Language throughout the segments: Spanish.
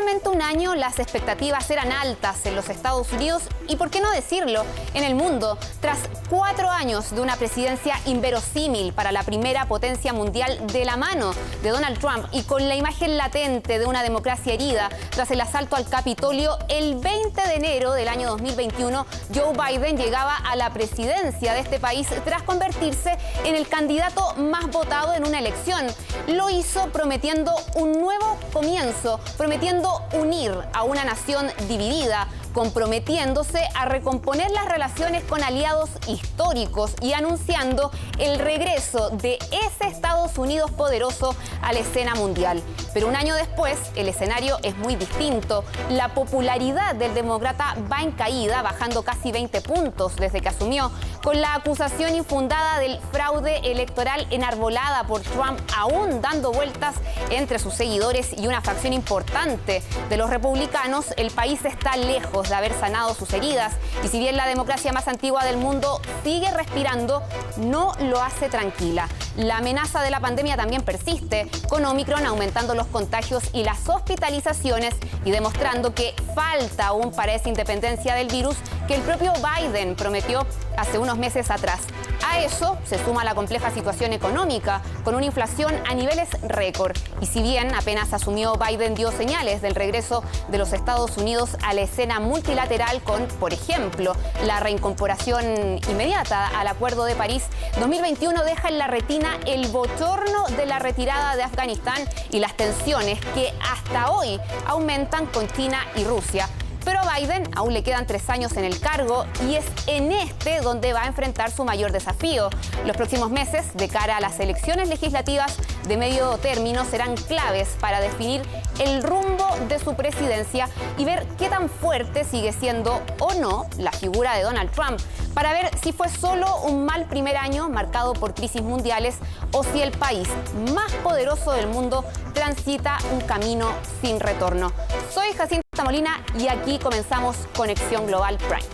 justamente un año las expectativas eran altas en los Estados Unidos y, por qué no decirlo, en el mundo. Tras 4 años de una presidencia inverosímil para la primera potencia mundial de la mano de Donald Trump y con la imagen latente de una democracia herida tras el asalto al Capitolio, el 20 de enero del año 2021, Joe Biden llegaba a la presidencia de este país tras convertirse en el candidato más votado en una elección. Lo hizo prometiendo un nuevo comienzo, prometiendo unir a una nación dividida, comprometiéndose a recomponer las relaciones con aliados históricos y anunciando el regreso de ese Estados Unidos poderoso a la escena mundial. Pero un año después, el escenario es muy distinto. La popularidad del demócrata va en caída, bajando casi 20 puntos desde que asumió, con la acusación infundada del fraude electoral enarbolada por Trump aún dando vueltas entre sus seguidores y una facción importante de los republicanos. El país está lejos de haber sanado sus heridas y, si bien la democracia más antigua del mundo sigue respirando, no lo hace tranquila. La amenaza de la pandemia también persiste, con Omicron aumentando los contagios y las hospitalizaciones y demostrando que falta aún para esa independencia del virus que el propio Biden prometió hace unos meses atrás. A eso se suma la compleja situación económica, con una inflación a niveles récord. Y si bien apenas asumió, Biden dio señales del regreso de los Estados Unidos a la escena multilateral con, por ejemplo, la reincorporación inmediata al Acuerdo de París, 2021 deja en la retina el bochorno de la retirada de Afganistán y las tensiones que hasta hoy aumentan con China y Rusia. Pero a Biden aún le quedan 3 años en el cargo y es en este donde va a enfrentar su mayor desafío. Los próximos meses, de cara a las elecciones legislativas de medio término, serán claves para definir el rumbo de su presidencia y ver qué tan fuerte sigue siendo o no la figura de Donald Trump, para ver si fue solo un mal primer año marcado por crisis mundiales o si el país más poderoso del mundo transita un camino sin retorno. Soy Jacinta Molina y aquí comenzamos Conexión Global Prime.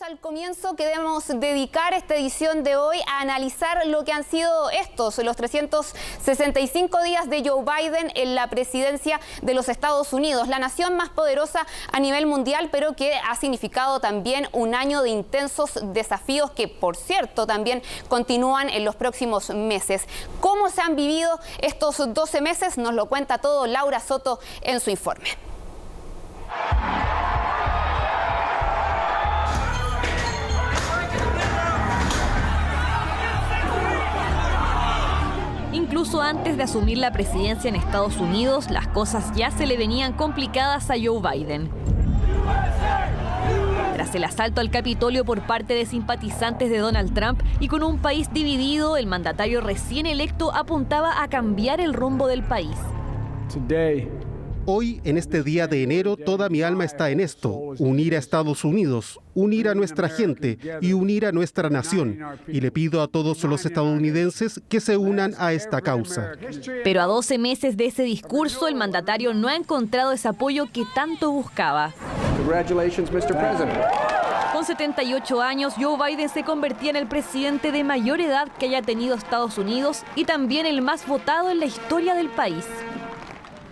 Al comienzo, queremos dedicar esta edición de hoy a analizar lo que han sido los 365 días de Joe Biden en la presidencia de los Estados Unidos, la nación más poderosa a nivel mundial, pero que ha significado también un año de intensos desafíos que, por cierto, también continúan en los próximos meses. ¿Cómo se han vivido estos 12 meses? Nos lo cuenta todo Laura Soto en su informe. Incluso antes de asumir la presidencia en Estados Unidos, las cosas ya se le venían complicadas a Joe Biden. Tras el asalto al Capitolio por parte de simpatizantes de Donald Trump y con un país dividido, el mandatario recién electo apuntaba a cambiar el rumbo del país. Hoy, en este día de enero, toda mi alma está en esto: unir a Estados Unidos, unir a nuestra gente y unir a nuestra nación. Y le pido a todos los estadounidenses que se unan a esta causa. Pero a 12 meses de ese discurso, el mandatario no ha encontrado ese apoyo que tanto buscaba. Con 78 años, Joe Biden se convertía en el presidente de mayor edad que haya tenido Estados Unidos y también el más votado en la historia del país.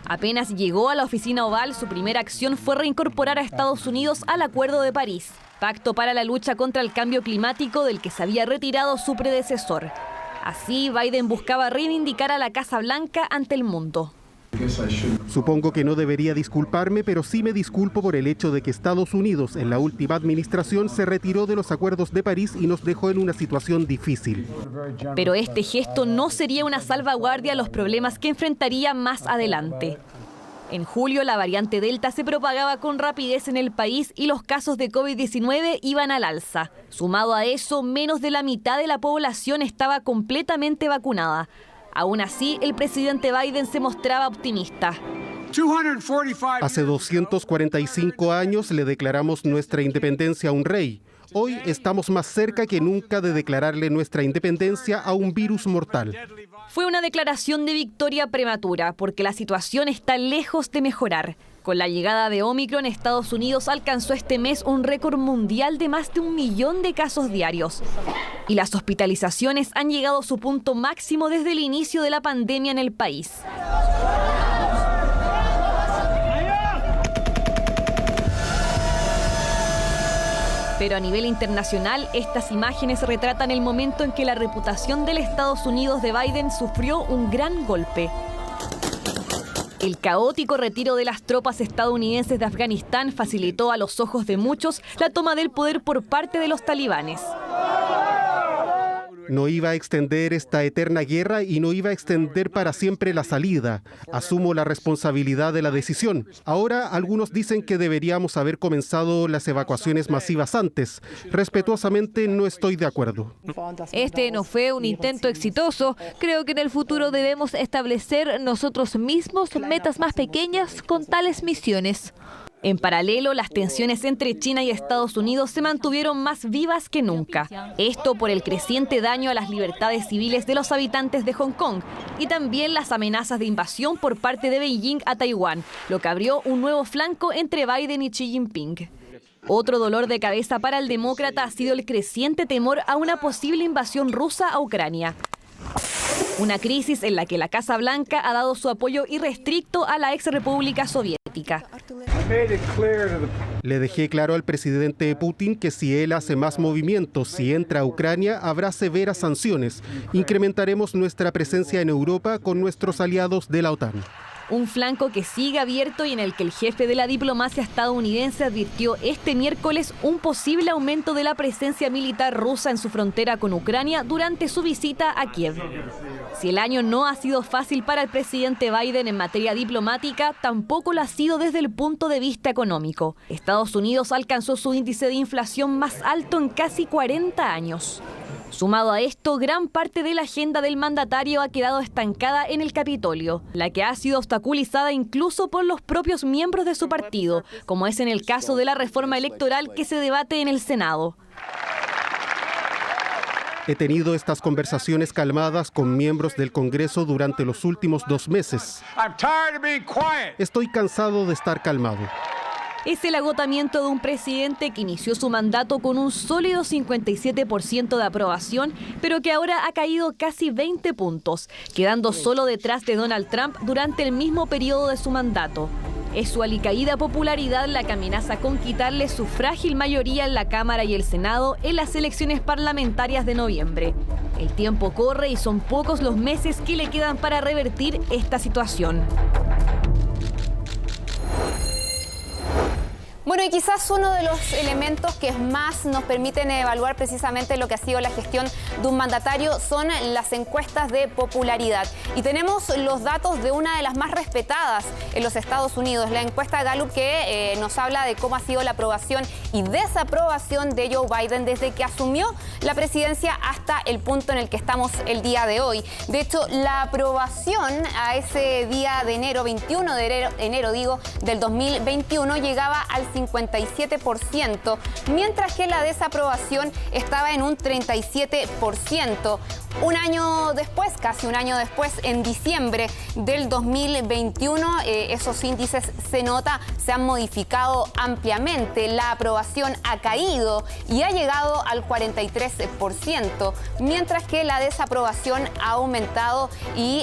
Apenas llegó a la oficina oval, su primera acción fue reincorporar a Estados Unidos al Acuerdo de París, pacto para la lucha contra el cambio climático del que se había retirado su predecesor. Así, Biden buscaba reivindicar a la Casa Blanca ante el mundo. Supongo que no debería disculparme, pero sí me disculpo por el hecho de que Estados Unidos en la última administración se retiró de los acuerdos de París y nos dejó en una situación difícil. Pero este gesto no sería una salvaguardia a los problemas que enfrentaría más adelante. En julio, la variante Delta se propagaba con rapidez en el país y los casos de COVID-19 iban al alza. Sumado a eso, menos de la mitad de la población estaba completamente vacunada. Aún así, el presidente Biden se mostraba optimista. Hace 245 años le declaramos nuestra independencia a un rey. Hoy estamos más cerca que nunca de declararle nuestra independencia a un virus mortal. Fue una declaración de victoria prematura porque la situación está lejos de mejorar. Con la llegada de Omicron, Estados Unidos alcanzó este mes un récord mundial de más de 1 millón de casos diarios. Y las hospitalizaciones han llegado a su punto máximo desde el inicio de la pandemia en el país. Pero a nivel internacional, estas imágenes retratan el momento en que la reputación del Estados Unidos de Biden sufrió un gran golpe. El caótico retiro de las tropas estadounidenses de Afganistán facilitó a los ojos de muchos la toma del poder por parte de los talibanes. No iba a extender esta eterna guerra y no iba a extender para siempre la salida. Asumo la responsabilidad de la decisión. Ahora algunos dicen que deberíamos haber comenzado las evacuaciones masivas antes. Respetuosamente no estoy de acuerdo. Este no fue un intento exitoso. Creo que en el futuro debemos establecer nosotros mismos metas más pequeñas con tales misiones. En paralelo, las tensiones entre China y Estados Unidos se mantuvieron más vivas que nunca. Esto por el creciente daño a las libertades civiles de los habitantes de Hong Kong y también las amenazas de invasión por parte de Beijing a Taiwán, lo que abrió un nuevo flanco entre Biden y Xi Jinping. Otro dolor de cabeza para el demócrata ha sido el creciente temor a una posible invasión rusa a Ucrania. Una crisis en la que la Casa Blanca ha dado su apoyo irrestricto a la ex república soviética. Le dejé claro al presidente Putin que si él hace más movimientos, si entra a Ucrania, habrá severas sanciones. Incrementaremos nuestra presencia en Europa con nuestros aliados de la OTAN. Un flanco que sigue abierto y en el que el jefe de la diplomacia estadounidense advirtió este miércoles un posible aumento de la presencia militar rusa en su frontera con Ucrania durante su visita a Kiev. Si el año no ha sido fácil para el presidente Biden en materia diplomática, tampoco lo ha sido desde el punto de vista económico. Estados Unidos alcanzó su índice de inflación más alto en casi 40 años. Sumado a esto, gran parte de la agenda del mandatario ha quedado estancada en el Capitolio, la que ha sido obstaculizada incluso por los propios miembros de su partido, como es en el caso de la reforma electoral que se debate en el Senado. He tenido estas conversaciones calmadas con miembros del Congreso durante los últimos 2 meses. Estoy cansado de estar calmado. Es el agotamiento de un presidente que inició su mandato con un sólido 57% de aprobación, pero que ahora ha caído casi 20 puntos, quedando solo detrás de Donald Trump durante el mismo periodo de su mandato. Es su alicaída popularidad la que amenaza con quitarle su frágil mayoría en la Cámara y el Senado en las elecciones parlamentarias de noviembre. El tiempo corre y son pocos los meses que le quedan para revertir esta situación. Bueno, y quizás uno de los elementos que más nos permiten evaluar precisamente lo que ha sido la gestión de un mandatario son las encuestas de popularidad. Y tenemos los datos de una de las más respetadas en los Estados Unidos, la encuesta de Gallup, que nos habla de cómo ha sido la aprobación y desaprobación de Joe Biden desde que asumió la presidencia hasta el punto en el que estamos el día de hoy. De hecho, la aprobación a ese día de enero, 21 de enero del 2021, llegaba al 57%, mientras que la desaprobación estaba en un 37%. Un año después, casi un año después, en diciembre del 2021, esos índices se han modificado ampliamente. La aprobación ha caído y ha llegado al 43%, mientras que la desaprobación ha aumentado y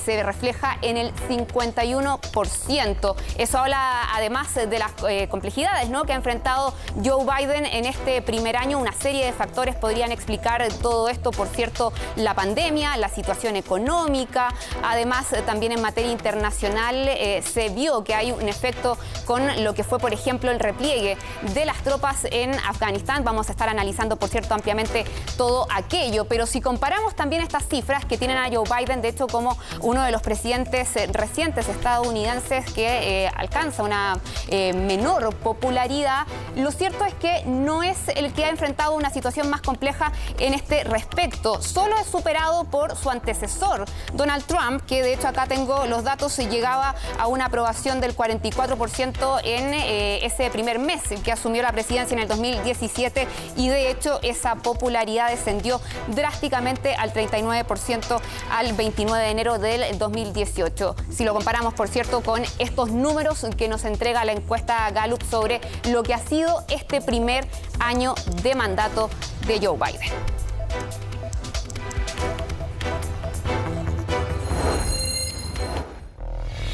se refleja en el 51%. Eso habla además de las complejidades, ¿no?, que ha enfrentado Joe Biden en este primer año. Una serie de factores podrían explicar todo esto, por cierto, la pandemia, la situación económica. Además, también en materia internacional se vio que hay un efecto con lo que fue, por ejemplo, el repliegue de las tropas en Afganistán. Vamos a estar analizando, por cierto, ampliamente todo aquello. Pero si comparamos también estas cifras que tienen a Joe Biden, de hecho, como uno de los presidentes recientes estadounidenses que alcanza una menor popularidad, lo cierto es que no es el que ha enfrentado una situación más compleja en este respecto. Solo es superado por su antecesor, Donald Trump, que de hecho acá tengo los datos, llegaba a una aprobación del 44% en ese primer mes que asumió la presidencia en el 2017 y de hecho esa popularidad descendió drásticamente al 39% al 29 de enero del 2018. Si lo comparamos, por cierto, con estos números que nos entrega la encuesta Gallup sobre lo que ha sido este primer año de mandato de Joe Biden.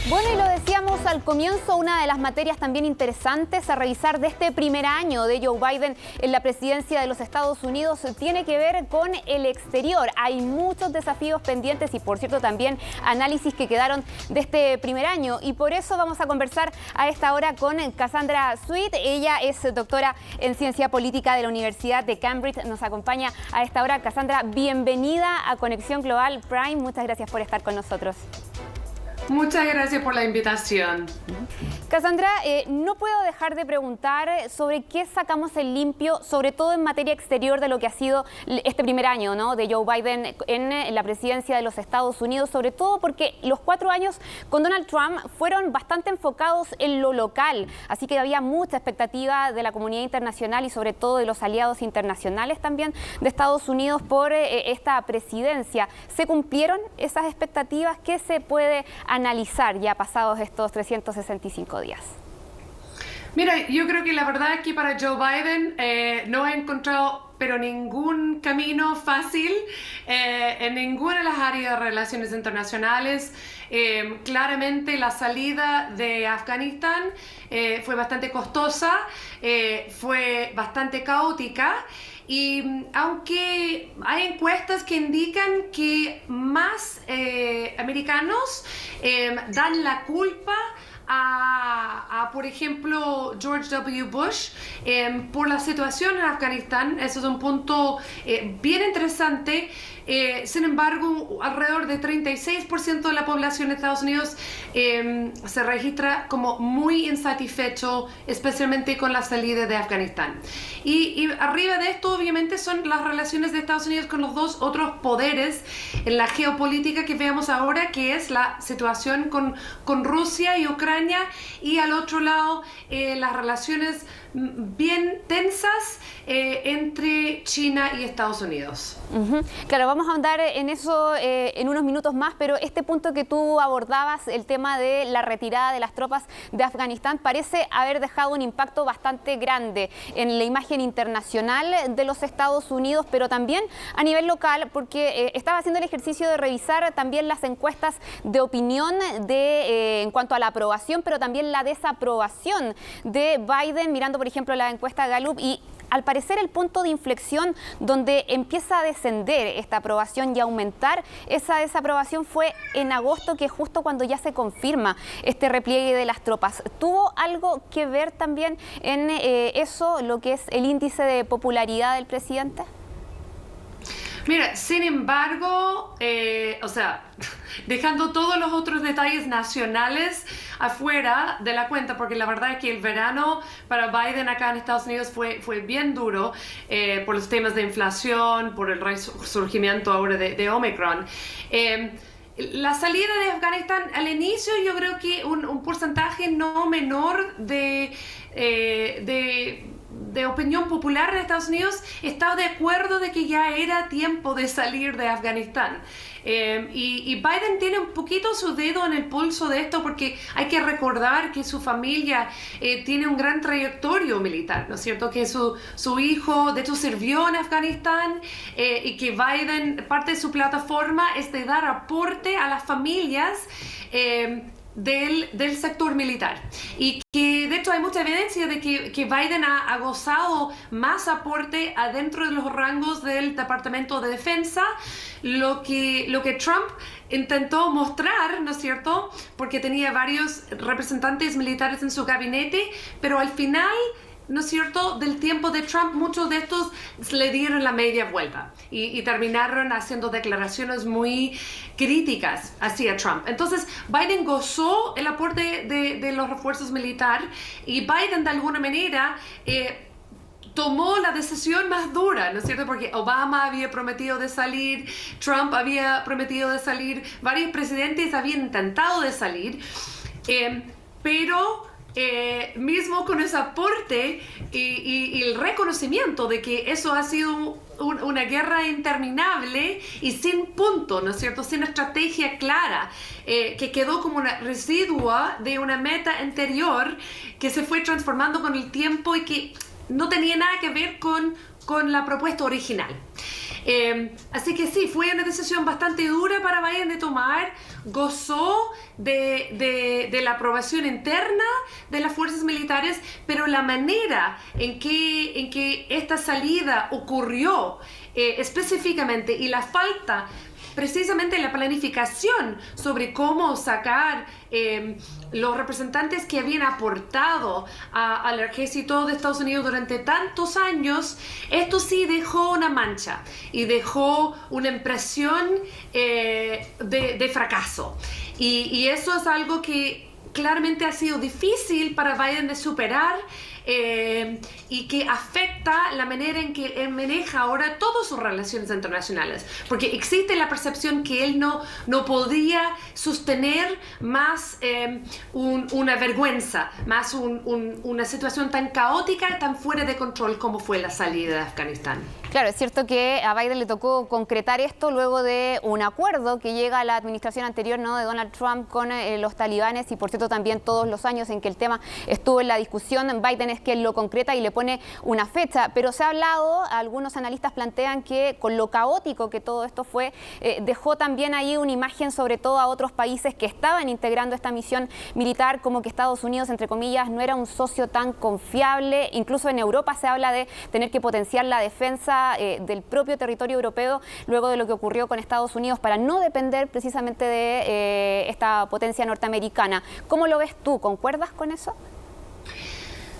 Bueno, y lo decíamos al comienzo, una de las materias también interesantes a revisar de este primer año de Joe Biden en la presidencia de los Estados Unidos tiene que ver con el exterior. Hay muchos desafíos pendientes y, por cierto, también análisis que quedaron de este primer año. Y por eso vamos a conversar a esta hora con Cassandra Sweet. Ella es doctora en Ciencia Política de la Universidad de Cambridge. Nos acompaña a esta hora. Cassandra, bienvenida a Conexión Global Prime. Muchas gracias por estar con nosotros. Muchas gracias por la invitación. Cassandra, no puedo dejar de preguntar sobre qué sacamos en limpio, sobre todo en materia exterior, de lo que ha sido este primer año, ¿no?, de Joe Biden en la presidencia de los Estados Unidos, sobre todo porque los 4 años con Donald Trump fueron bastante enfocados en lo local, así que había mucha expectativa de la comunidad internacional y sobre todo de los aliados internacionales también de Estados Unidos por esta presidencia. ¿Se cumplieron esas expectativas? ¿Qué se puede analizar ya pasados estos 365 días? Mira, yo creo que la verdad es que para Joe Biden no ha encontrado pero ningún camino fácil en ninguna de las áreas de relaciones internacionales. Claramente la salida de Afganistán fue bastante costosa, fue bastante caótica. Y aunque hay encuestas que indican que más americanos dan la culpa a, por ejemplo, George W. Bush por la situación en Afganistán, eso es un punto bien interesante. Sin embargo, alrededor de 36% de la población de Estados Unidos se registra como muy insatisfecho, especialmente con la salida de Afganistán. Y arriba de esto, obviamente, son las relaciones de Estados Unidos con los dos otros poderes en la geopolítica que vemos ahora, que es la situación con Rusia y Ucrania, y al otro lado, las relaciones bien tensas entre China y Estados Unidos. Claro, vamos a andar en eso en unos minutos más, pero este punto que tú abordabas, el tema de la retirada de las tropas de Afganistán, parece haber dejado un impacto bastante grande en la imagen internacional de los Estados Unidos, pero también a nivel local, porque estaba haciendo el ejercicio de revisar también las encuestas de opinión en cuanto a la aprobación, pero también la desaprobación de Biden, mirando por ejemplo la encuesta Gallup, y al parecer el punto de inflexión donde empieza a descender esta aprobación y aumentar esa desaprobación fue en agosto, que es justo cuando ya se confirma este repliegue de las tropas. ¿Tuvo algo que ver también en eso, lo que es el índice de popularidad del presidente? Mira, sin embargo, dejando todos los otros detalles nacionales afuera de la cuenta, porque la verdad es que el verano para Biden acá en Estados Unidos fue bien duro por los temas de inflación, por el resurgimiento ahora de Omicron. La salida de Afganistán al inicio, yo creo que un porcentaje no menor de opinión popular en Estados Unidos estaba de acuerdo de que ya era tiempo de salir de Afganistán. Y Biden tiene un poquito su dedo en el pulso de esto, porque hay que recordar que su familia tiene un gran trayectorio militar, ¿no es cierto? Que su hijo, de hecho, sirvió en Afganistán, y que Biden, parte de su plataforma es de dar aporte a las familias del sector militar, y que de hecho hay mucha evidencia de que Biden ha gozado más aporte adentro de los rangos del Departamento de Defensa, lo que Trump intentó mostrar, ¿no es cierto?, porque tenía varios representantes militares en su gabinete, pero al final, ¿no es cierto?, del tiempo de Trump, muchos de estos le dieron la media vuelta y terminaron haciendo declaraciones muy críticas hacia Trump. Entonces, Biden gozó el aporte de los refuerzos militares, y Biden, de alguna manera, tomó la decisión más dura, ¿no es cierto? Porque Obama había prometido de salir, Trump había prometido de salir, varios presidentes habían intentado de salir, pero mismo con ese aporte y el reconocimiento de que eso ha sido una guerra interminable y sin punto, ¿no es cierto?, sin estrategia clara, que quedó como una residua de una meta anterior que se fue transformando con el tiempo y que no tenía nada que ver con la propuesta original. Así que sí, fue una decisión bastante dura para Biden de tomar. Gozó de la aprobación interna de las fuerzas militares, pero la manera en que esta salida ocurrió específicamente y la falta precisamente la planificación sobre cómo sacar los representantes que habían aportado al ejército de Estados Unidos durante tantos años, esto sí dejó una mancha y dejó una impresión de fracaso. Y eso es algo que claramente ha sido difícil para Biden de superar. Y que afecta la manera en que él maneja ahora todas sus relaciones internacionales, porque existe la percepción que él no podía sostener más una vergüenza, más una situación tan caótica, tan fuera de control como fue la salida de Afganistán. Claro, es cierto que a Biden le tocó concretar esto luego de un acuerdo que llega a la administración anterior, ¿no?, de Donald Trump con los talibanes, y por cierto también todos los años en que el tema estuvo en la discusión, Biden es quien lo concreta y le pone una fecha, pero se ha hablado, algunos analistas plantean que con lo caótico que todo esto fue, dejó también ahí una imagen sobre todo a otros países que estaban integrando esta misión militar, como que Estados Unidos, entre comillas, no era un socio tan confiable. Incluso en Europa se habla de tener que potenciar la defensa del propio territorio europeo luego de lo que ocurrió con Estados Unidos para no depender precisamente de esta potencia norteamericana. ¿Cómo lo ves tú? ¿Concuerdas con eso?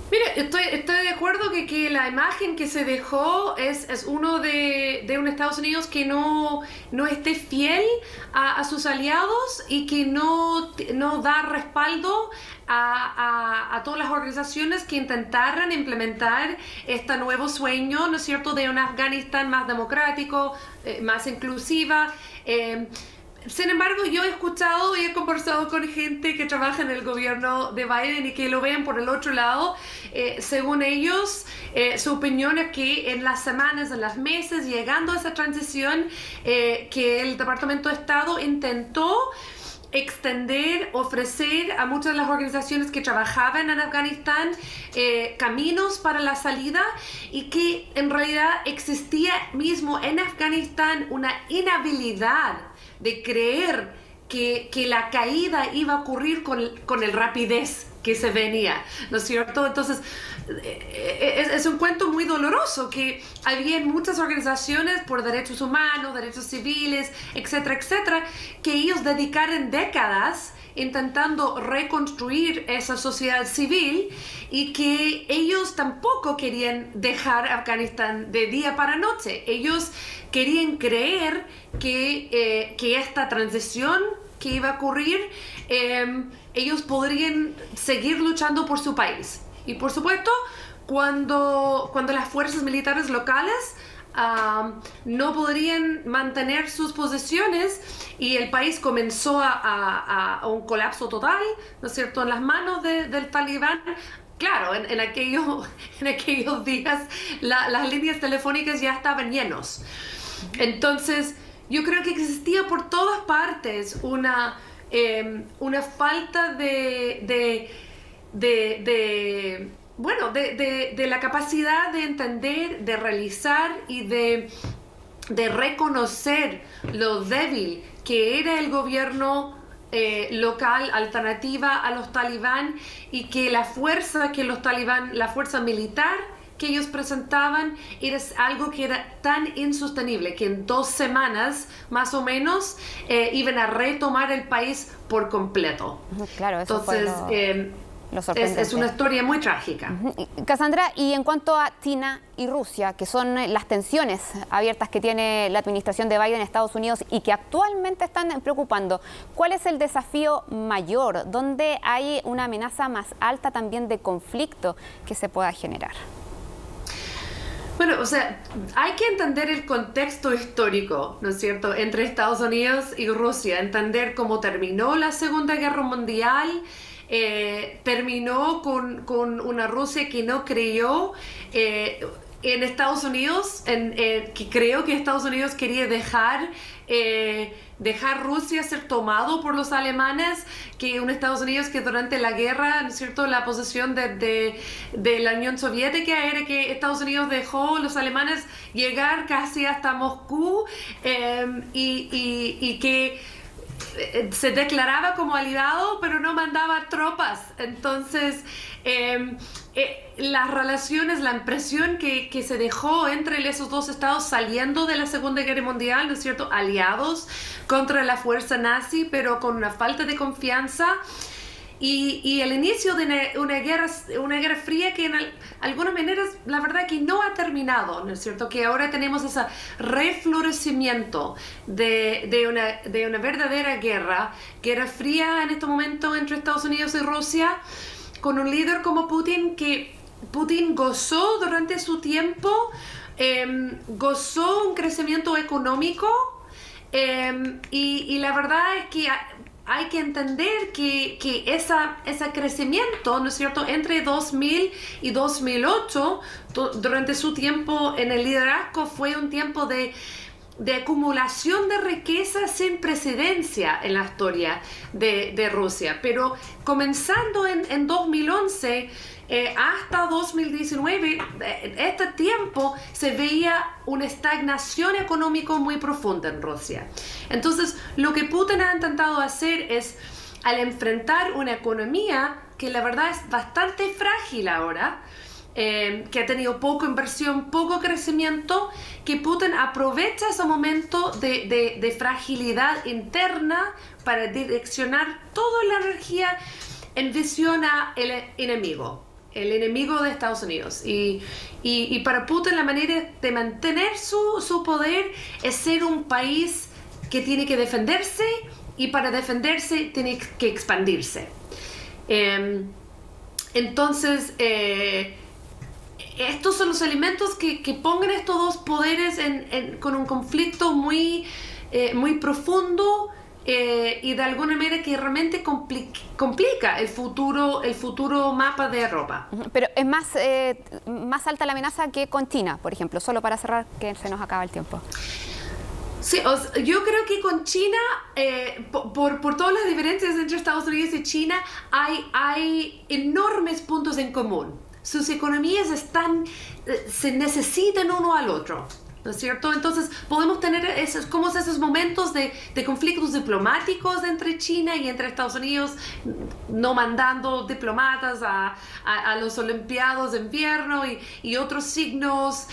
Mira, estoy de acuerdo que la imagen que se dejó es uno de un Estados Unidos que no esté fiel a sus aliados y que no da respaldo a todas las organizaciones que intentaran implementar este nuevo sueño, ¿no es cierto?, de un Afganistán más democrático, más inclusiva. Sin embargo, yo he escuchado y he conversado con gente que trabaja en el gobierno de Biden y que lo ven por el otro lado. Según ellos, su opinión es que en las semanas, en los meses, llegando a esa transición, que el Departamento de Estado intentó extender, ofrecer a muchas de las organizaciones que trabajaban en Afganistán caminos para la salida, y que en realidad existía mismo en Afganistán una inhabilidad de creer que la caída iba a ocurrir con el rapidez que se venía, ¿no es cierto? Entonces, es un cuento muy doloroso que había muchas organizaciones por derechos humanos, derechos civiles, etcétera, etcétera, que ellos dedicaron décadas intentando reconstruir esa sociedad civil, y que ellos tampoco querían dejar Afganistán de día para noche. Ellos querían creer que esta transición que iba a ocurrir, ellos podrían seguir luchando por su país. Y por supuesto, cuando las fuerzas militares locales no podrían mantener sus posiciones y el país comenzó a un colapso total, ¿no es cierto?, en las manos del talibán. Claro, en aquellos días las líneas telefónicas ya estaban llenos. Entonces, yo creo que existía por todas partes una falta de la capacidad de entender, de realizar y de reconocer lo débil que era el gobierno local, alternativa a los talibán, y que la fuerza que los talibán, la fuerza militar que ellos presentaban, era algo que era tan insostenible que en 2 semanas más o menos iban a retomar el país por completo. Claro, eso entonces es una historia muy trágica. Cassandra, y en cuanto a China y Rusia, que son las tensiones abiertas que tiene la administración de Biden en Estados Unidos y que actualmente están preocupando, ¿cuál es el desafío mayor? ¿Dónde hay una amenaza más alta también de conflicto que se pueda generar? Bueno, o sea, hay que entender el contexto histórico, ¿no es cierto?, entre Estados Unidos y Rusia, entender cómo terminó la Segunda Guerra Mundial, terminó con una Rusia que no creyó en Estados Unidos, que creo que Estados Unidos quería dejar Rusia ser tomado por los alemanes, que un Estados Unidos que durante la guerra, ¿no es cierto?, la posesión de la Unión Soviética era que Estados Unidos dejó a los alemanes llegar casi hasta Moscú, y que se declaraba como aliado pero no mandaba tropas. Entonces las relaciones, la impresión que se dejó entre esos dos estados saliendo de la Segunda Guerra Mundial, ¿no es cierto?, aliados contra la fuerza nazi, pero con una falta de confianza, y el inicio de una guerra fría que en algunas maneras la verdad que no ha terminado, ¿no es cierto?, que ahora tenemos ese reflorecimiento de una verdadera guerra fría en este momento entre Estados Unidos y Rusia, con un líder como Putin, que Putin gozó durante su tiempo, gozó un crecimiento económico, y la verdad es que hay que entender que ese crecimiento, ¿no es cierto?, entre 2000 y 2008, durante su tiempo en el liderazgo, fue un tiempo de acumulación de riqueza sin precedencia en la historia de Rusia. Pero comenzando en 2011 hasta 2019, este tiempo se veía una estagnación económica muy profunda en Rusia. Entonces, lo que Putin ha intentado hacer es, al enfrentar una economía que la verdad es bastante frágil ahora, que ha tenido poca inversión, poco crecimiento, que Putin aprovecha ese momento de fragilidad interna para direccionar toda la energía en visión al enemigo, el enemigo de Estados Unidos. Y para Putin la manera de mantener su poder es ser un país que tiene que defenderse, y para defenderse tiene que expandirse. Entonces, estos son los elementos que pongan estos dos poderes con un conflicto muy profundo, y de alguna manera que realmente complica el futuro mapa de Europa. Pero es más alta la amenaza que con China, por ejemplo, solo para cerrar, que se nos acaba el tiempo. Sí, yo creo que con China, por todas las diferencias entre Estados Unidos y China, hay enormes puntos en común. Sus economías se necesitan uno al otro, ¿no es cierto? Entonces podemos tener esos momentos de conflictos diplomáticos entre China y entre Estados Unidos, no mandando diplomatas a los Olimpiados de invierno y otros signos,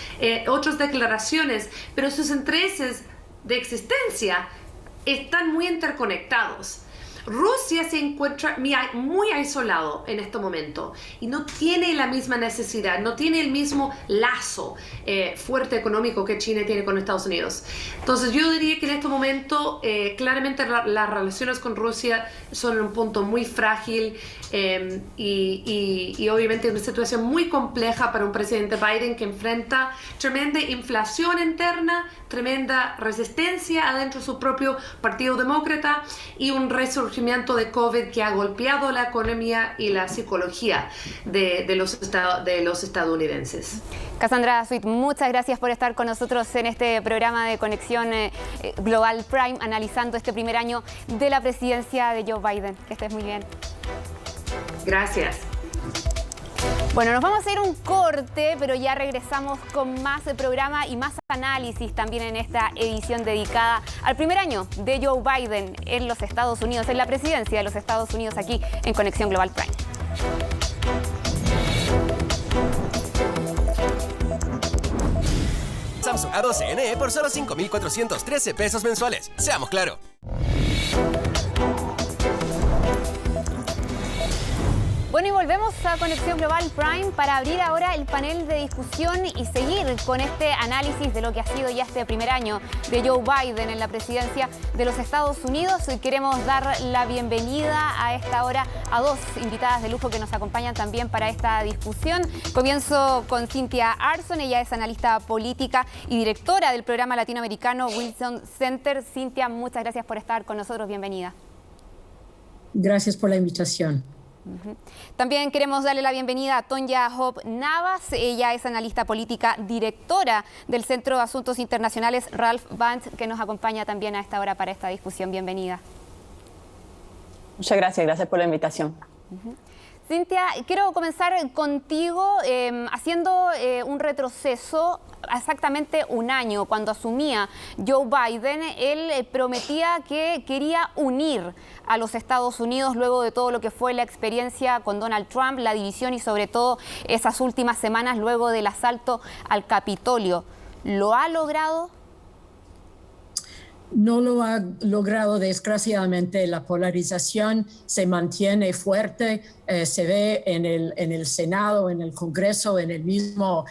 otras declaraciones, pero sus intereses de existencia están muy interconectados. Rusia se encuentra muy aislado en este momento y no tiene la misma necesidad, no tiene el mismo lazo fuerte económico que China tiene con Estados Unidos. Entonces yo diría que en este momento claramente las relaciones con Rusia son en un punto muy frágil, y obviamente una situación muy compleja para un presidente Biden que enfrenta tremenda inflación interna, tremenda resistencia adentro de su propio partido demócrata y un resurgimiento de COVID que ha golpeado la economía y la psicología de los estadounidenses. Cassandra Sweet, muchas gracias por estar con nosotros en este programa de Conexión Global Prime, analizando este primer año de la presidencia de Joe Biden. Que estés muy bien. Gracias. Bueno, nos vamos a ir un corte, pero ya regresamos con más programa y más análisis también en esta edición dedicada al primer año de Joe Biden en los Estados Unidos, en la presidencia de los Estados Unidos, aquí en Conexión Global Prime. Samsung A12NE por solo 5,413 pesos mensuales. Seamos claro. Bueno, Bueno, y volvemos a Conexión Global Prime para abrir ahora el panel de discusión y seguir con este análisis de lo que ha sido ya este primer año de Joe Biden en la presidencia de los Estados Unidos. Queremos dar la bienvenida a esta hora a dos invitadas de lujo que nos acompañan también para esta discusión. Comienzo con Cynthia Arson, ella es analista política y directora del programa latinoamericano Wilson Center. Cynthia, muchas gracias por estar con nosotros, bienvenida. Gracias por la invitación. También queremos darle la bienvenida a Tonya Hope Navas. Ella es analista política, directora del Centro de Asuntos Internacionales Ralph Bunche, que nos acompaña también a esta hora para esta discusión. Bienvenida. Muchas gracias, gracias por la invitación. Cynthia, quiero comenzar contigo haciendo un retroceso. Exactamente un año, cuando asumía Joe Biden, él prometía que quería unir a los Estados Unidos luego de todo lo que fue la experiencia con Donald Trump, la división y sobre todo esas últimas semanas luego del asalto al Capitolio. ¿Lo ha logrado? No lo ha logrado, desgraciadamente. La polarización se mantiene fuerte, se ve en el Senado, en el Congreso, en el mismo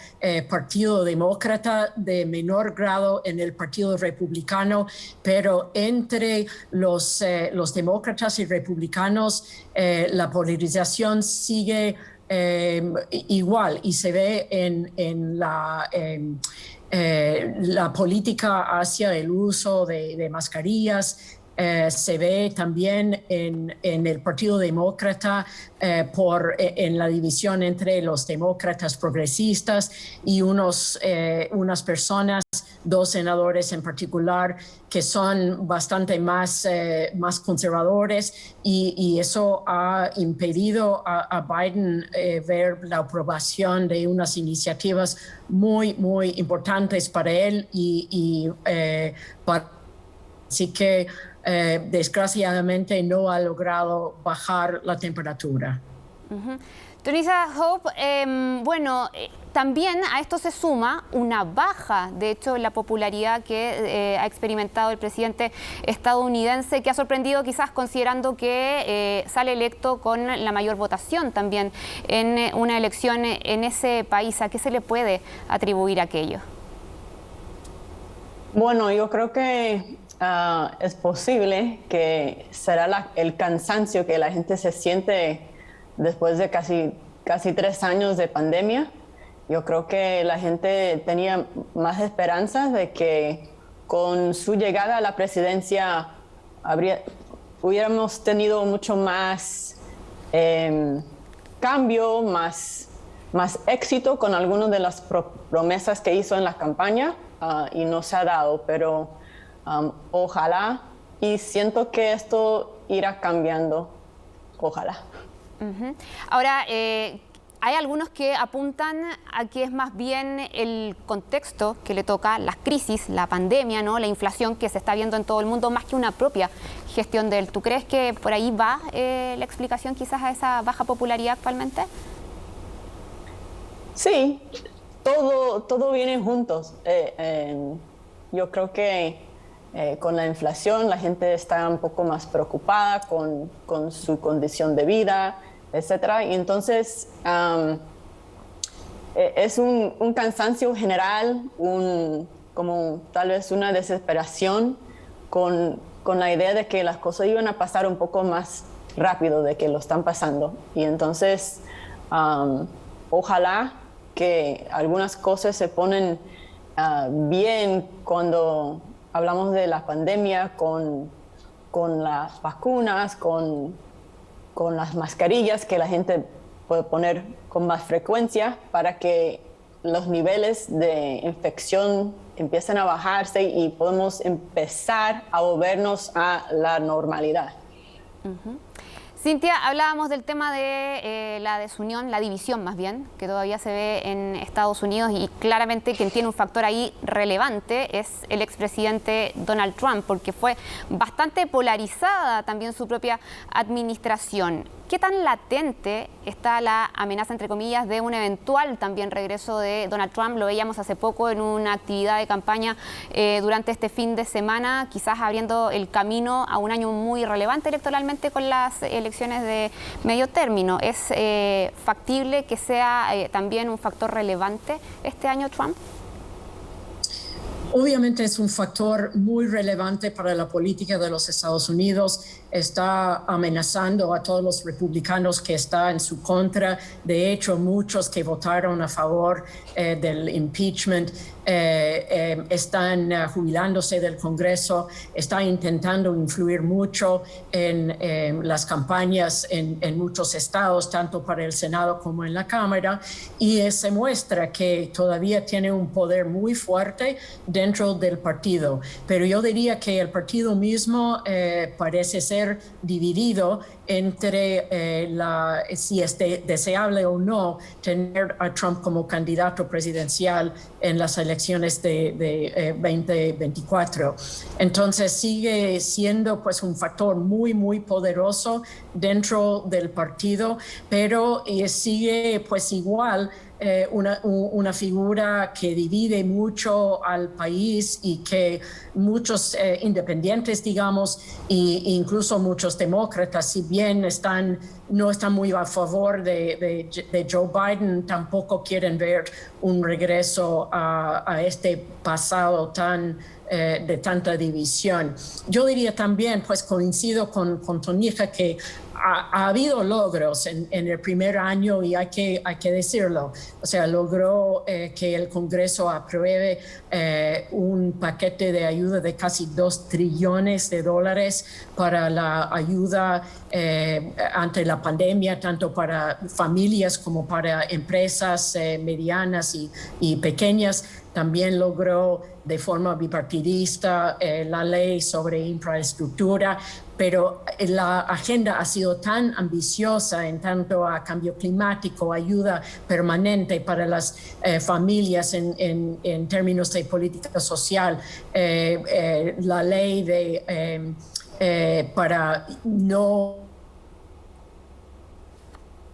Partido Demócrata, de menor grado en el Partido Republicano, pero entre los demócratas y republicanos la polarización sigue igual y se ve en la política hacia el uso de mascarillas, se ve también en el Partido Demócrata en la división entre los demócratas progresistas y unas personas, dos senadores en particular, que son bastante más conservadores y eso ha impedido a Biden ver la aprobación de unas iniciativas muy, muy importantes para él así que desgraciadamente no ha logrado bajar la temperatura. Tonisa Hope, también a esto se suma una baja, de hecho, en la popularidad que ha experimentado el presidente estadounidense, que ha sorprendido quizás considerando que sale electo con la mayor votación también en una elección en ese país. ¿A qué se le puede atribuir aquello? Bueno, yo creo que es posible que será el cansancio que la gente se siente después de casi 3 años de pandemia. Yo creo que la gente tenía más esperanzas de que con su llegada a la presidencia hubiéramos tenido mucho más cambio, más éxito con algunas de las promesas que hizo en la campaña y no se ha dado, pero ojalá, y siento que esto irá cambiando, ojalá. Ahora, hay algunos que apuntan a que es más bien el contexto que le toca, las crisis, la pandemia, ¿no? La inflación que se está viendo en todo el mundo, más que una propia gestión de él. ¿Tú crees que por ahí va la explicación quizás a esa baja popularidad actualmente? Sí, todo viene juntos. Yo creo que con la inflación la gente está un poco más preocupada con su condición de vida, etcétera, y entonces es un cansancio general, como tal vez una desesperación con la idea de que las cosas iban a pasar un poco más rápido de que lo están pasando, y entonces ojalá que algunas cosas se ponen bien cuando hablamos de la pandemia, con las vacunas, con las mascarillas que la gente puede poner con más frecuencia para que los niveles de infección empiecen a bajarse y podemos empezar a volvernos a la normalidad. Cynthia, hablábamos del tema de la desunión, la división más bien, que todavía se ve en Estados Unidos, y claramente quien tiene un factor ahí relevante es el expresidente Donald Trump, porque fue bastante polarizada también su propia administración. ¿qué tan latente está la amenaza, entre comillas, de un eventual también regreso de Donald Trump? Lo veíamos hace poco en una actividad de campaña durante este fin de semana, quizás abriendo el camino a un año muy relevante electoralmente con las elecciones de medio término. ¿Es factible que sea también un factor relevante este año Trump? Obviamente es un factor muy relevante para la política de los Estados Unidos. Está amenazando a todos los republicanos que están en su contra. De hecho, muchos que votaron a favor del impeachment están jubilándose del Congreso. Está intentando influir mucho en las campañas en muchos estados, tanto para el Senado como en la Cámara. Y se muestra que todavía tiene un poder muy fuerte dentro del partido. Pero yo diría que el partido mismo parece ser dividido entre si es deseable o no tener a Trump como candidato presidencial en las elecciones de 2024. Entonces sigue siendo pues un factor muy, muy poderoso dentro del partido, pero sigue pues igual una figura que divide mucho al país y que muchos independientes, digamos, e incluso muchos demócratas, si bien no están muy a favor de Joe Biden, tampoco quieren ver un regreso a este pasado de tanta división. Yo diría también, pues coincido con Tonija, que ha habido logros en el primer año y hay que decirlo. O sea, logró que el Congreso apruebe un paquete de ayuda de casi $2 trillones para la ayuda ante la pandemia, tanto para familias como para empresas medianas y pequeñas. También logró de forma bipartidista la ley sobre infraestructura, pero la agenda ha sido tan ambiciosa en tanto a cambio climático, ayuda permanente para las familias en términos de política social, la ley para no...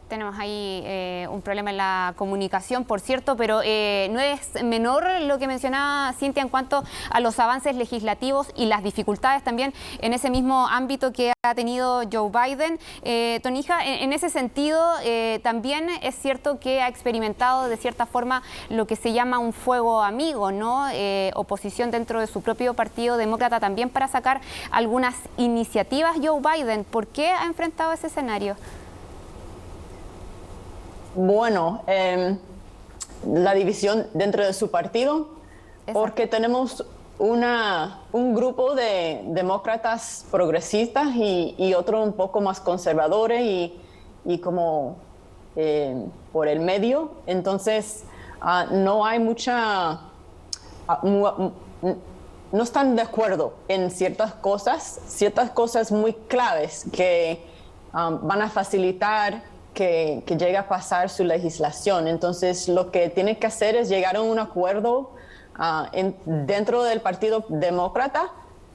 Tenemos ahí un problema en la comunicación, por cierto, pero no es menor lo que mencionaba Cintia en cuanto a los avances legislativos y las dificultades también en ese mismo ámbito que ha tenido Joe Biden. Tonija, en ese sentido, también es cierto que ha experimentado de cierta forma lo que se llama un fuego amigo, ¿no? Oposición dentro de su propio partido demócrata también para sacar algunas iniciativas. Joe Biden, ¿por qué ha enfrentado ese escenario? Bueno, la división dentro de su partido, exacto, porque tenemos un grupo de demócratas progresistas y otro un poco más conservadores y como por el medio. Entonces, no hay mucha... no están de acuerdo en ciertas cosas muy claves que van a facilitar que llegue a pasar su legislación. Entonces, lo que tiene que hacer es llegar a un acuerdo dentro del Partido Demócrata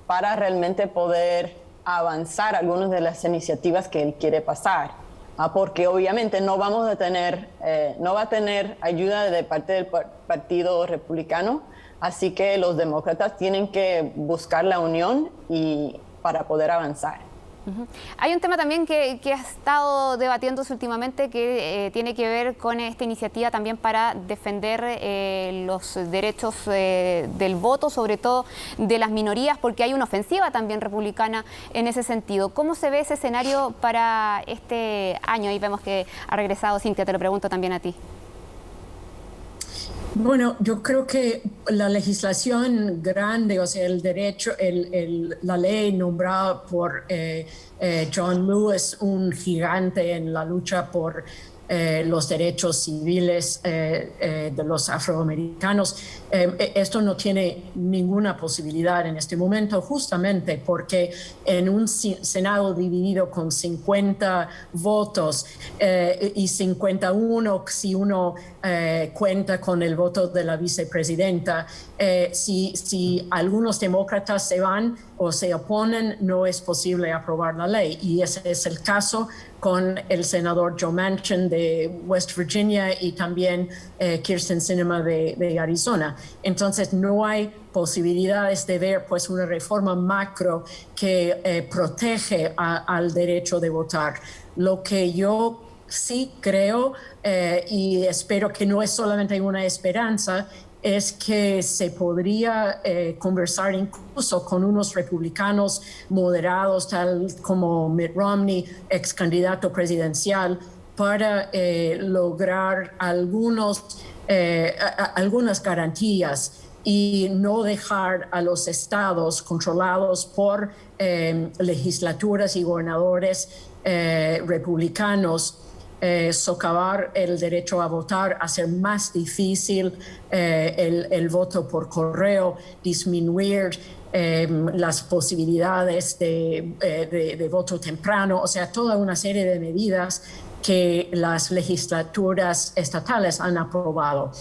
para realmente poder avanzar algunas de las iniciativas que él quiere pasar. Porque obviamente no va a tener ayuda de parte del Partido Republicano, así que los demócratas tienen que buscar la unión para poder avanzar. Hay un tema también que ha estado debatiéndose últimamente que tiene que ver con esta iniciativa también para defender los derechos del voto, sobre todo de las minorías, porque hay una ofensiva también republicana en ese sentido. ¿Cómo se ve ese escenario para este año? Ahí vemos que ha regresado Cintia, te lo pregunto también a ti. Bueno, yo creo que la legislación grande, o sea, el derecho, la ley nombrada por John Lewis, un gigante en la lucha por los derechos civiles de los afroamericanos, esto no tiene ninguna posibilidad en este momento, justamente porque en un Senado dividido con 50 votos y 51 si uno cuenta con el voto de la vicepresidenta. Si algunos demócratas se van o se oponen, no es posible aprobar la ley. Y ese es el caso con el senador Joe Manchin de West Virginia y también Kyrsten Sinema de Arizona. Entonces no hay posibilidades de ver pues una reforma macro que protege al derecho de votar. Lo que yo sí creo y espero que no es solamente una esperanza, es que se podría conversar incluso con unos republicanos moderados, tal como Mitt Romney, ex candidato presidencial, para lograr algunas garantías y no dejar a los estados controlados por legislaturas y gobernadores republicanos socavar el derecho a votar, hacer más difícil el voto por correo, disminuir las posibilidades de voto temprano, o sea, toda una serie de medidas que las legislaturas estatales han aprobado.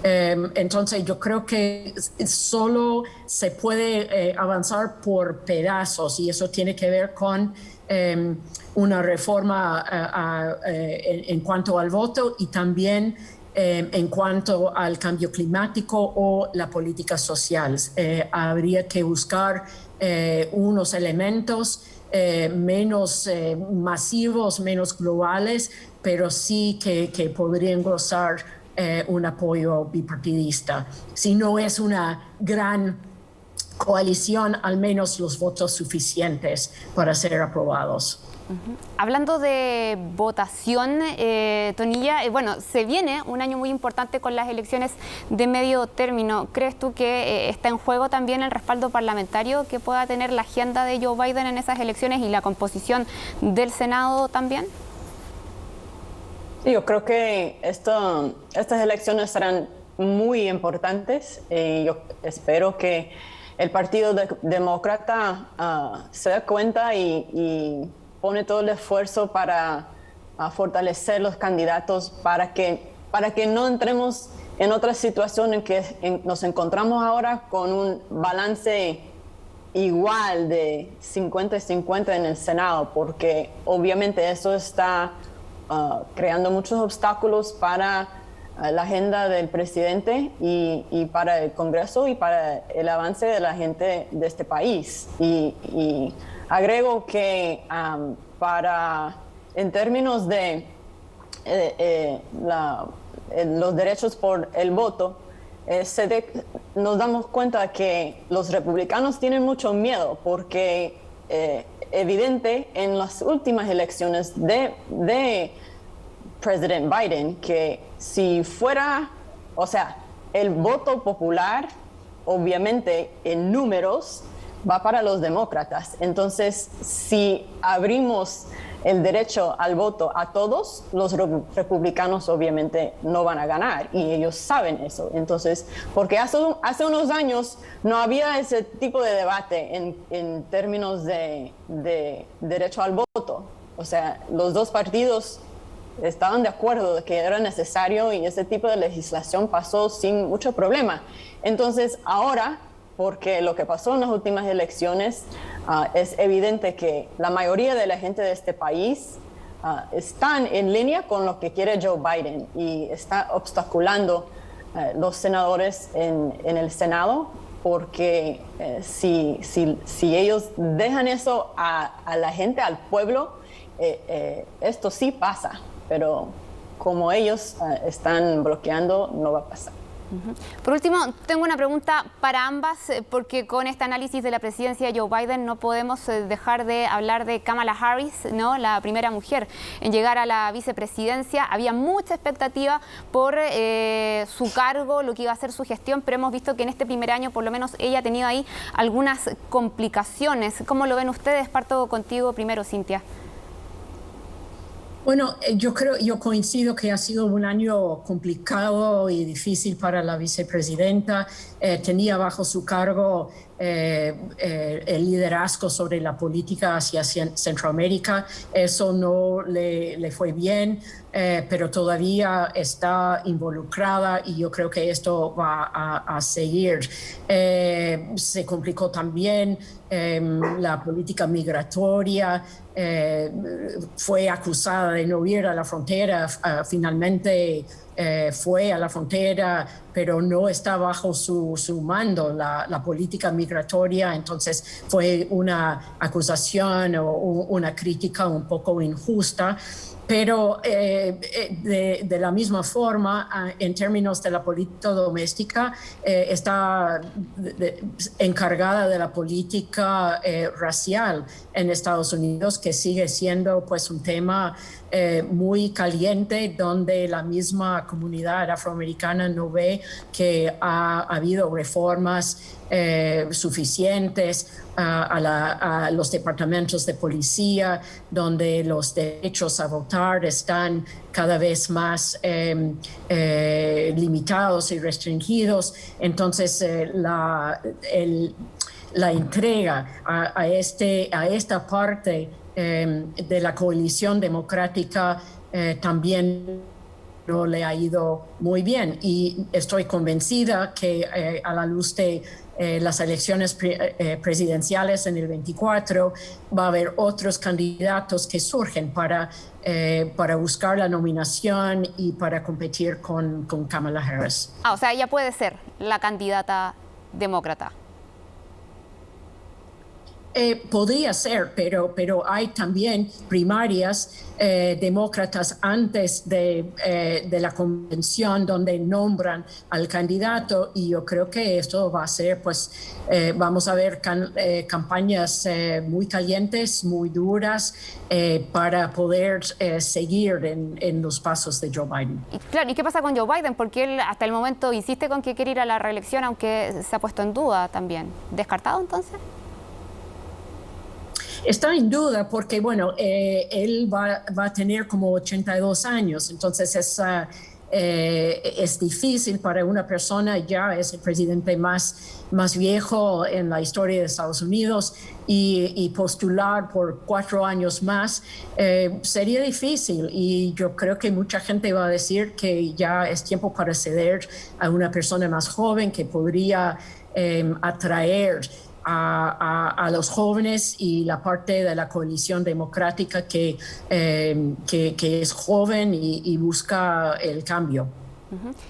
Entonces, yo creo que solo se puede avanzar por pedazos y eso tiene que ver con una reforma en cuanto al voto y también en cuanto al cambio climático o la política social. Habría que buscar unos elementos menos masivos, menos globales, pero sí que podrían gozar un apoyo bipartidista. Si no es una gran coalición, al menos los votos suficientes para ser aprobados. Hablando de votación, Tonilla, bueno, se viene un año muy importante con las elecciones de medio término. ¿Crees tú que está en juego también el respaldo parlamentario que pueda tener la agenda de Joe Biden en esas elecciones y la composición del Senado también? Sí, yo creo que estas elecciones serán muy importantes. Yo espero que el Partido Demócrata se dé cuenta y pone todo el esfuerzo para fortalecer los candidatos para que no entremos en otra situación en que nos encontramos ahora con un balance igual de 50-50 en el Senado, porque obviamente eso está creando muchos obstáculos para la agenda del presidente y para el Congreso y para el avance de la gente de este país. Y agrego que en términos de los derechos por el voto, nos damos cuenta que los republicanos tienen mucho miedo porque evidente en las últimas elecciones de President Biden que si fuera, o sea, el voto popular obviamente en números va para los demócratas. Entonces, si abrimos el derecho al voto a todos, los republicanos obviamente no van a ganar y ellos saben eso. Entonces, porque hace unos años no había ese tipo de debate en términos de derecho al voto. O sea, los dos partidos estaban de acuerdo de que era necesario y ese tipo de legislación pasó sin mucho problema. Entonces, ahora, porque lo que pasó en las últimas elecciones es evidente que la mayoría de la gente de este país están en línea con lo que quiere Joe Biden y está obstaculando los senadores en el Senado, porque si ellos dejan eso a la gente, al pueblo, esto sí pasa, pero como ellos están bloqueando, no va a pasar. Por último, tengo una pregunta para ambas, porque con este análisis de la presidencia de Joe Biden no podemos dejar de hablar de Kamala Harris, ¿no? La primera mujer en llegar a la vicepresidencia. Había mucha expectativa por su cargo, lo que iba a ser su gestión, pero hemos visto que en este primer año, por lo menos, ella ha tenido ahí algunas complicaciones. ¿Cómo lo ven ustedes? Parto contigo primero, Cynthia. Bueno, yo coincido que ha sido un año complicado y difícil para la vicepresidenta. Tenía bajo su cargo el liderazgo sobre la política hacia Centroamérica. Eso no le fue bien, pero todavía está involucrada y yo creo que esto va a seguir. Se complicó también la política migratoria. Fue acusada de no ir a la frontera, finalmente fue a la frontera, pero no está bajo su mando la política migratoria, entonces fue una acusación o una crítica un poco injusta. Pero de la misma forma, en términos de la política doméstica, está encargada de la política racial en Estados Unidos, que sigue siendo pues un tema muy caliente, donde la misma comunidad afroamericana no ve que ha habido reformas suficientes a los departamentos de policía, donde los derechos a votar están cada vez más limitados y restringidos. Entonces, la entrega a esta parte de la coalición democrática también no le ha ido muy bien, y estoy convencida que a la luz de las elecciones presidenciales en el 24 va a haber otros candidatos que surgen para buscar la nominación y para competir con Kamala Harris. O sea, ella puede ser la candidata demócrata. Podría ser, pero hay también primarias demócratas antes de la convención donde nombran al candidato, y yo creo que esto va a ser, pues, vamos a ver campañas muy calientes, muy duras, para poder seguir en los pasos de Joe Biden. Claro, ¿y qué pasa con Joe Biden? Porque él hasta el momento insiste con que quiere ir a la reelección, aunque se ha puesto en duda también. ¿Descartado entonces? Está en duda porque, bueno, él va a tener como 82 años, entonces es difícil para una persona, ya es el presidente más viejo en la historia de Estados Unidos, y postular por 4 años más sería difícil, y yo creo que mucha gente va a decir que ya es tiempo para ceder a una persona más joven que podría atraer a los jóvenes y la parte de la coalición democrática que es joven y busca el cambio.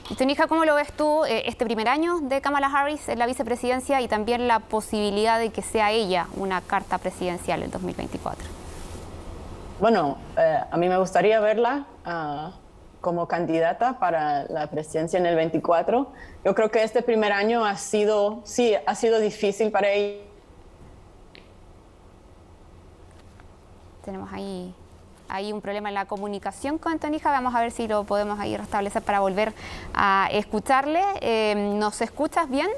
Y Tunija, ¿cómo lo ves tú este primer año de Kamala Harris en la vicepresidencia y también la posibilidad de que sea ella una carta presidencial en 2024? Bueno, a mí me gustaría verla como candidata para la presidencia en el 24. Yo creo que este primer año ha sido difícil para ella. Tenemos ahí un problema en la comunicación con Tunija. Vamos a ver si lo podemos ahí restablecer para volver a escucharle. ¿Nos escuchas bien?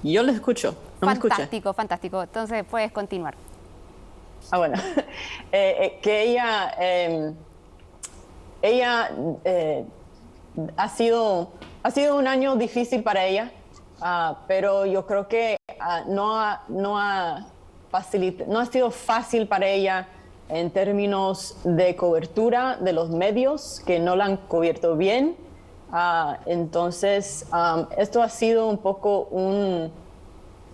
Yo le escucho. ¿No fantástico, fantástico. Entonces puedes continuar. Bueno, que ella ha sido un año difícil para ella, pero yo creo que no ha sido fácil para ella en términos de cobertura de los medios, que no la han cubierto bien. Entonces, esto ha sido un poco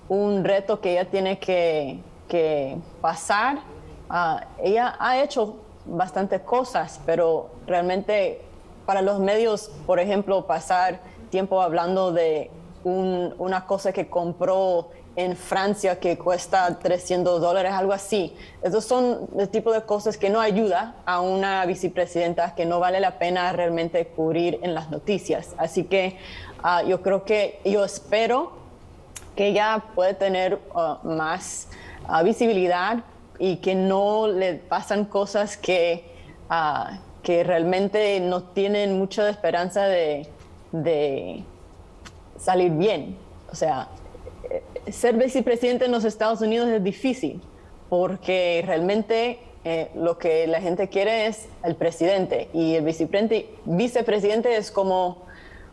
un reto que ella tiene que pasar. Ella ha hecho bastantes cosas, pero realmente para los medios, por ejemplo, pasar tiempo hablando de una cosa que compró en Francia que cuesta $300, algo así. Estos son el tipo de cosas que no ayuda a una vicepresidenta, que no vale la pena realmente cubrir en las noticias. Así que yo espero que ella pueda tener más visibilidad y que no le pasan cosas que realmente no tienen mucha esperanza de salir bien. O sea, ser vicepresidente en los Estados Unidos es difícil porque realmente lo que la gente quiere es el presidente, y el vicepresidente es como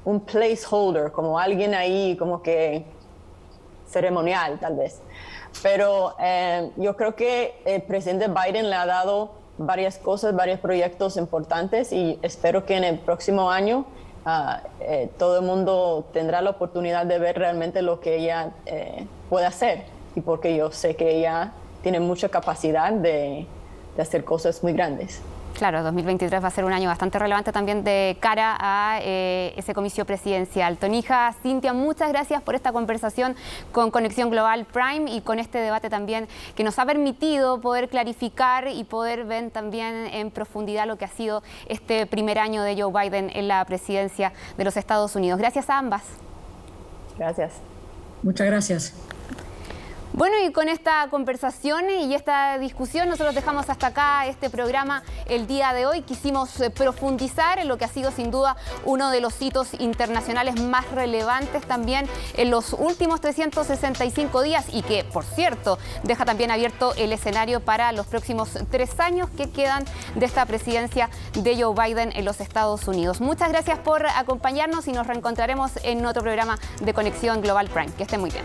un placeholder, como alguien ahí como que ceremonial tal vez. Pero yo creo que el presidente Biden le ha dado varias cosas, varios proyectos importantes, y espero que en el próximo año todo el mundo tendrá la oportunidad de ver realmente lo que ella puede hacer, y porque yo sé que ella tiene mucha capacidad de hacer cosas muy grandes. Claro, 2023 va a ser un año bastante relevante también de cara a ese comicio presidencial. Tonija, Cintia, muchas gracias por esta conversación con Conexión Global Prime y con este debate también que nos ha permitido poder clarificar y poder ver también en profundidad lo que ha sido este primer año de Joe Biden en la presidencia de los Estados Unidos. Gracias a ambas. Gracias. Muchas gracias. Bueno, y con esta conversación y esta discusión nosotros dejamos hasta acá este programa el día de hoy. Quisimos profundizar en lo que ha sido sin duda uno de los hitos internacionales más relevantes también en los últimos 365 días y que, por cierto, deja también abierto el escenario para los próximos 3 años que quedan de esta presidencia de Joe Biden en los Estados Unidos. Muchas gracias por acompañarnos y nos reencontraremos en otro programa de Conexión Global Prime. Que estén muy bien.